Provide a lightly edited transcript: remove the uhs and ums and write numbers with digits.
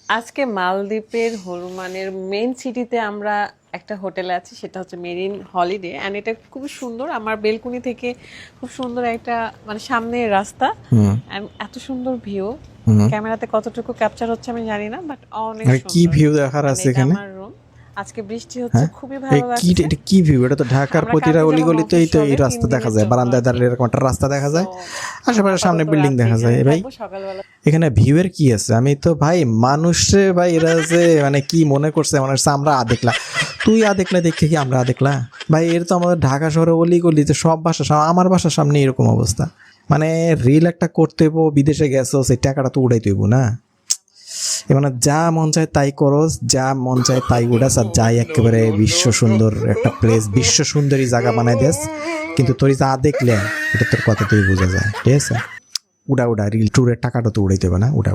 আজকে মালদ্বীপের হলুমানের মেইন সিটিতে আমরা একটা হোটেলে আছি, সেটা হচ্ছে মেরিন হলিডে অ্যান্ড এটা খুব সুন্দর। আমার বেলকুনি থেকে খুব সুন্দর একটা মানে সামনে রাস্তা অ্যান্ড এত সুন্দর ভিউ। ক্যামেরাতে কতটুকু ক্যাপচার হচ্ছে আমি জানি না, বাট অনেক আর কি সুন্দর। ভিউ দেখার And আছে এটা এখানে? আমার রুম। আজকে বৃষ্টি হচ্ছে, হ্যাঁ খুবই এই ভালো কি লাগছে। এটা কি ভিউ? এটা তো ঢাকার আমরা প্রতিটা কালকে যাবো অলিগলিতেই তো এই মফস্বলে 3 রাস্তা দেখা দিনের যায়, জন্য বারান্দায় আর কি। দাঁড়ালে এরকম একটা রাস্তা দেখা যায়, So, আশেপাশে সামনে আপাতত বিল্ডিং রাত্রে দেখা যায়। এখানেই ভাই থাকবো, সকালবেলা এখানে ভিউ এর কি আছে? আমি তো ভাই মানুষে ভাই এরা যে মানে কি মনে করছে, মনে হচ্ছে আমরা দেখলা, তুই দেখলা দেখে কি আমরা দেখলা? ভাই এর তো আমাদের ঢাকা শহরে অলিগলিতে সব আমার বাসার সামনে এরকম অবস্থা। মানে রিল একটা করতে হইব, বিদেশে গেছো সেই টাকাটা তো উড়াইতে হইব না? মানে যা মন চায় তাই করস, যা মন চায় তাই উড়াস, আর যাই একেবারে বিশ্ব সুন্দর একটা প্লেস, বিশ্ব সুন্দরী জায়গা বানাই দেস, কিন্তু তোর যা দেখলে এটা তোর কথাতেই বোঝা যায়। ঠিক আছে, উড়া রিল ট্যুরের টাকাটা তো উড়াইতে হবে না? উড়া